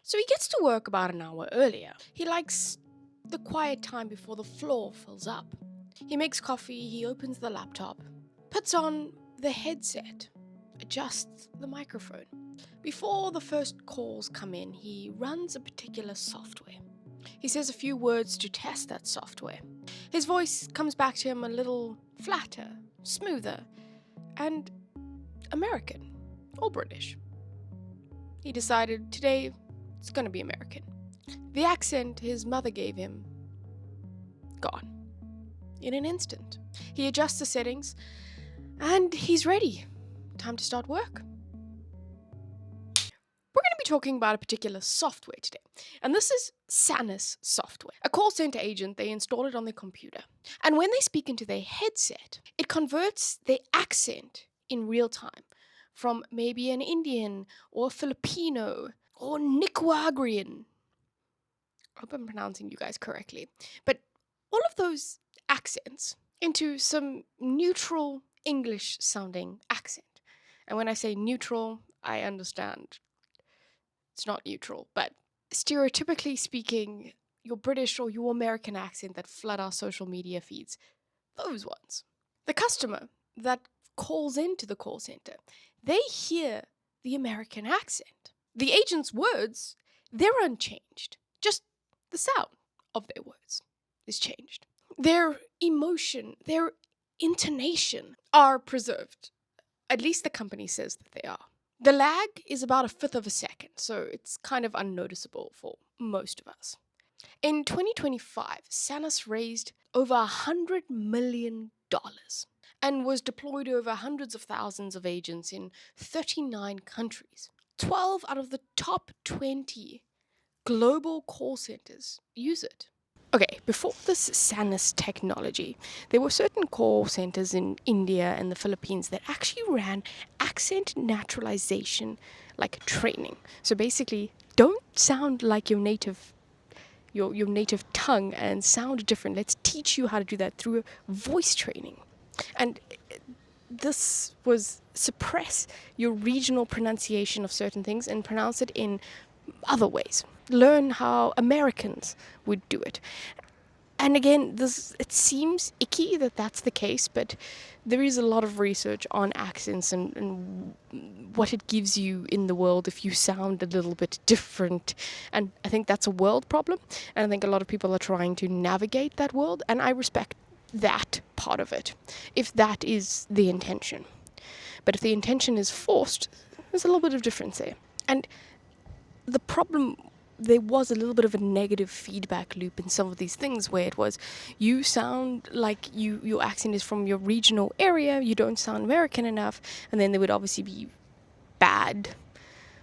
So he gets to work about an hour earlier. He likes the quiet time before the floor fills up. He makes coffee, he opens the laptop, puts on the headset, adjusts the microphone. Before the first calls come in, he runs a particular software. He says a few words to test that software. His voice comes back to him a little flatter, smoother, and American, or British. He decided today it's gonna be American. The accent his mother gave him, gone. In an instant. He adjusts the settings, and he's ready. Time to start work. We're going to be talking about a particular software today, and this is Sanus software. A call center agent, they install it on their computer, and when they speak into their headset, it converts their accent in real time from maybe an Indian or Filipino or Nicaraguan. I hope I'm pronouncing you guys correctly, but all of those accents into some neutral English sounding accent. And when I say neutral, I understand it's not neutral, but stereotypically speaking, your British or your American accent that flood our social media feeds, those ones. The customer that calls into the call center, they hear the American accent. The agent's words, they're unchanged. Just the sound of their words is changed. Their emotion, their intonation are preserved. At least the company says that they are. The lag is about a fifth of a second, so it's kind of unnoticeable for most of us. In 2025, Sanus raised over $100 million and was deployed to over hundreds of thousands of agents in 39 countries. 12 out of the top 20 global call centers use it. Okay, before this Sanus technology, there were certain call centers in India and the Philippines that actually ran accent naturalization like training. So basically, don't sound like your native tongue and sound different. Let's teach you how to do that through voice training. And this was suppress your regional pronunciation of certain things and pronounce it in other ways. Learn how Americans would do it. And again, it seems icky that that's the case, but there is a lot of research on accents and what it gives you in the world if you sound a little bit different. And I think that's a world problem, and I think a lot of people are trying to navigate that world, and I respect that part of it, if that is the intention. But if the intention is forced, there's a little bit of difference there. And the problem, there was a little bit of a negative feedback loop in some of these things where it was, you sound like your accent is from your regional area, you don't sound American enough, and then there would obviously be bad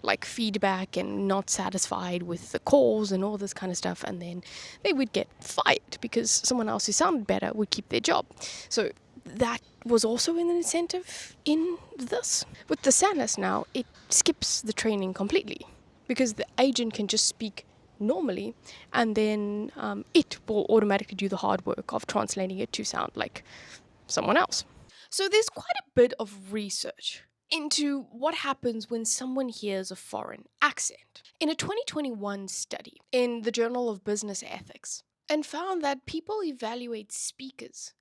like feedback and not satisfied with the calls and all this kind of stuff, and then they would get fired because someone else who sounded better would keep their job. So that was also an incentive in this. With the Sanus now, it skips the training completely, because the agent can just speak normally, and then it will automatically do the hard work of translating it to sound like someone else. So there's quite a bit of research into what happens when someone hears a foreign accent. In a 2021 study in the Journal of Business Ethics, and found that people evaluate speakers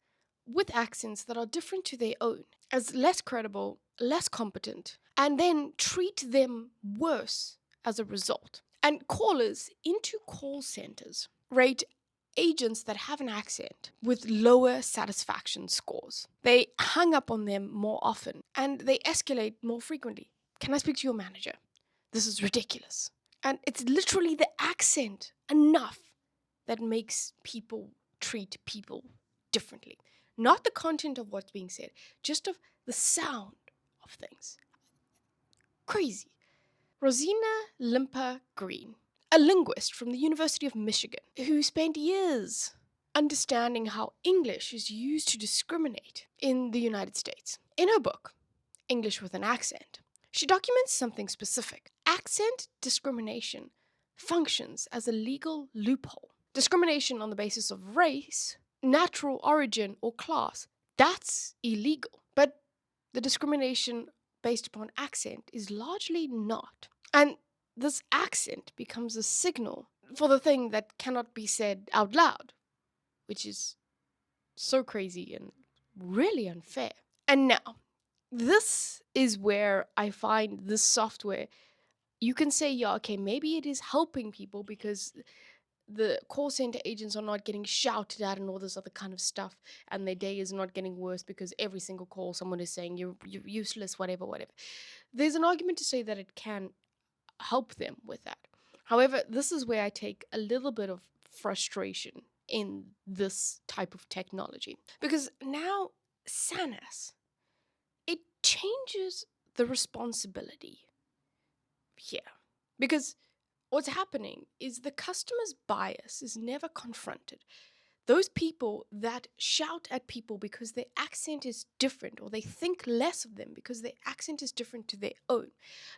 with accents that are different to their own as less credible, less competent, and then treat them worse as a result. And callers into call centers rate agents that have an accent with lower satisfaction scores. They hang up on them more often, and they escalate more frequently. Can I speak to your manager? This is ridiculous. And it's literally the accent enough that makes people treat people differently. Not the content of what's being said, just of the sound of things. Crazy. Rosina Limper Green, a linguist from the University of Michigan, who spent years understanding how English is used to discriminate in the United States. In her book, English with an Accent, she documents something specific. Accent discrimination functions as a legal loophole. Discrimination on the basis of race, natural origin, or class, that's illegal. But the discrimination based upon accent is largely not. And this accent becomes a signal for the thing that cannot be said out loud, which is so crazy and really unfair. And now, this is where I find this software, you can say, yeah, okay, maybe it is helping people because the call center agents are not getting shouted at and all this other kind of stuff, and their day is not getting worse because every single call someone is saying you're useless, whatever, whatever. There's an argument to say that it can help them with that. However, this is where I take a little bit of frustration in this type of technology, because now SANAS, it changes the responsibility here. Because what's happening is the customer's bias is never confronted. Those people that shout at people because their accent is different, or they think less of them because their accent is different to their own,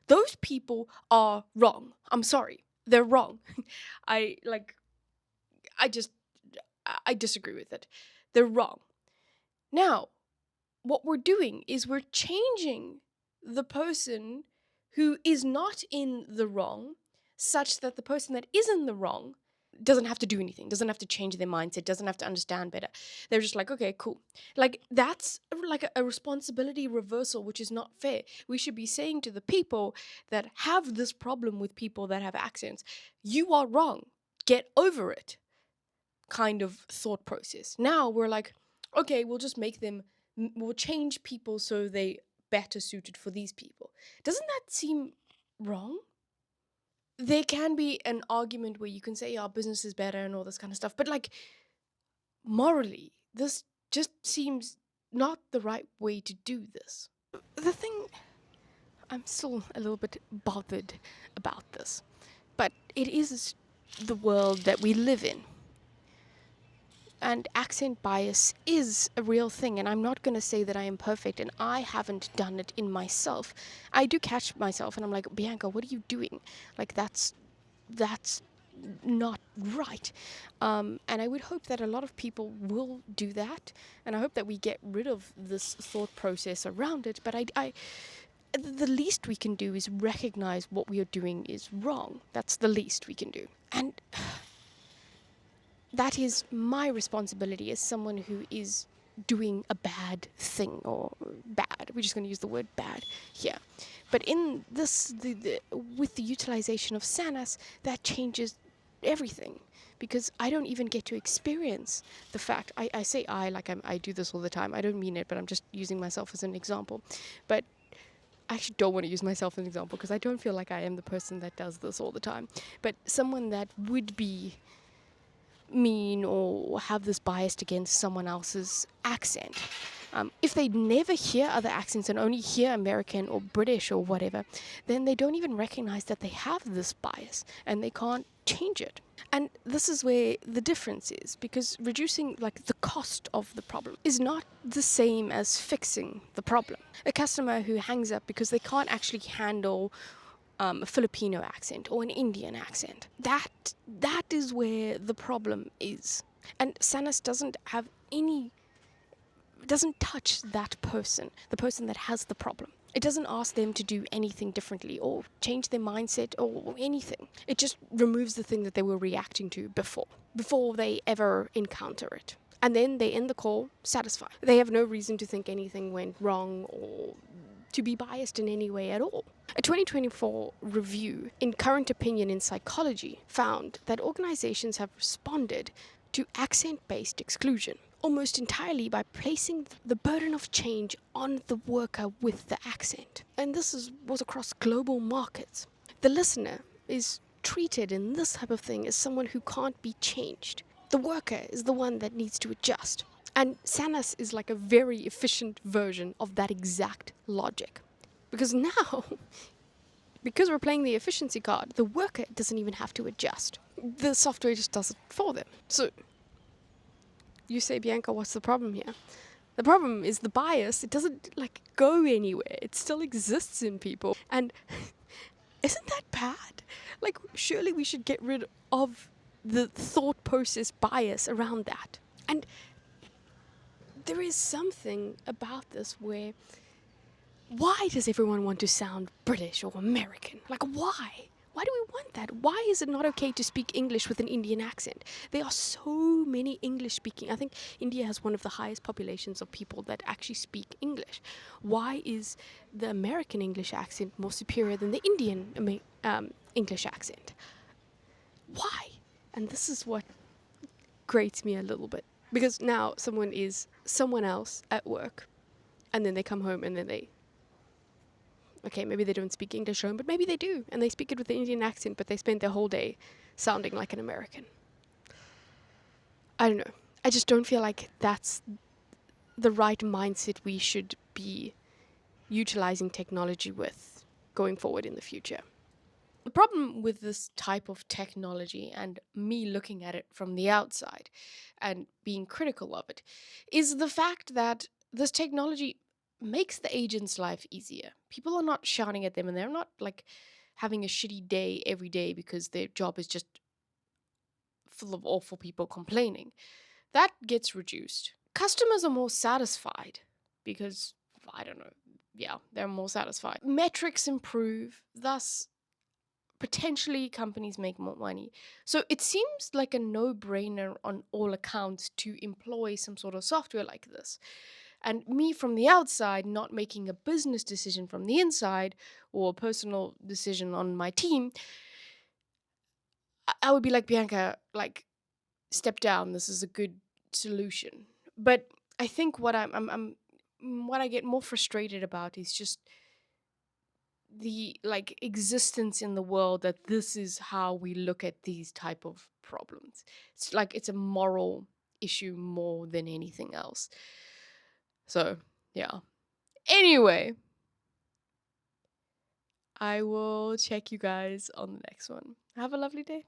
those people are wrong. I'm sorry, they're wrong. I disagree with it. They're wrong. Now, what we're doing is we're changing the person who is not in the wrong, such that the person that is in the wrong doesn't have to do anything, doesn't have to change their mindset, doesn't have to understand better. They're just like, okay, cool. Like, that's like a responsibility reversal, which is not fair. We should be saying to the people that have this problem with people that have accents, you are wrong, get over it, kind of thought process. Now we're like, okay, we'll change people so they better suited for these people. Doesn't that seem wrong? There can be an argument where you can say our business is better and all this kind of stuff, but like, morally, this just seems not the right way to do this. The thing, I'm still a little bit bothered about this, but it is the world that we live in. And accent bias is a real thing, and I'm not going to say that I am perfect, and I haven't done it in myself. I do catch myself, and I'm like, Bianca, what are you doing? Like, that's not right. And I would hope that a lot of people will do that, and I hope that we get rid of this thought process around it. But the least we can do is recognize what we are doing is wrong. That's the least we can do. And that is my responsibility as someone who is doing a bad thing, or bad. We're just going to use the word bad here. But in this, with the utilization of SANAS, that changes everything, because I don't even get to experience the fact. I say I do this all the time. I don't mean it, but I'm just using myself as an example. But I actually don't want to use myself as an example because I don't feel like I am the person that does this all the time. But someone that would be mean or have this bias against someone else's accent, if they never hear other accents and only hear American or British or whatever, then they don't even recognize that they have this bias and they can't change it. And this is where the difference is, because reducing like the cost of the problem is not the same as fixing the problem. A customer who hangs up because they can't actually handle a Filipino accent or an Indian accent, that is where the problem is. And SANAS doesn't touch that person, the person that has the problem. It doesn't ask them to do anything differently or change their mindset or anything. It just removes the thing that they were reacting to before they ever encounter it. And then they end the call satisfied. They have no reason to think anything went wrong or to be biased in any way at all. A 2024 review in Current Opinion in Psychology found that organizations have responded to accent-based exclusion almost entirely by placing the burden of change on the worker with the accent. And this was across global markets. The listener is treated in this type of thing as someone who can't be changed. The worker is the one that needs to adjust. And SANAS is like a very efficient version of that exact logic. Because now, because we're playing the efficiency card, the worker doesn't even have to adjust. The software just does it for them. So, you say, Bianca, what's the problem here? The problem is the bias. It doesn't go anywhere. It still exists in people. And isn't that bad? Surely we should get rid of the thought process bias around that. And there is something about this why does everyone want to sound British or American? Why? Why do we want that? Why is it not okay to speak English with an Indian accent? There are so many English speaking. I think India has one of the highest populations of people that actually speak English. Why is the American English accent more superior than the Indian English accent? Why? And this is what grates me a little bit. Because now someone is someone else at work, and then they come home and then okay, maybe they don't speak English home, but maybe they do, and they speak it with an Indian accent, but they spend their whole day sounding like an American. I don't know. I just don't feel like that's the right mindset we should be utilizing technology with going forward in the future. The problem with this type of technology and me looking at it from the outside and being critical of it is the fact that this technology makes the agent's life easier. People are not shouting at them and they're not like having a shitty day every day because their job is just full of awful people complaining. That gets reduced. Customers are more satisfied because, I don't know, yeah, they're more satisfied. Metrics improve, thus potentially companies make more money. So it seems like a no brainer on all accounts to employ some sort of software like this. And me from the outside, not making a business decision from the inside or a personal decision on my team, I would be like, Bianca, like, step down. This is a good solution. But I think what I get more frustrated about is just the like existence in the world that this is how we look at these type of problems. It's like it's a moral issue more than anything else. So yeah, anyway, I will check you guys on the next one. Have a lovely day.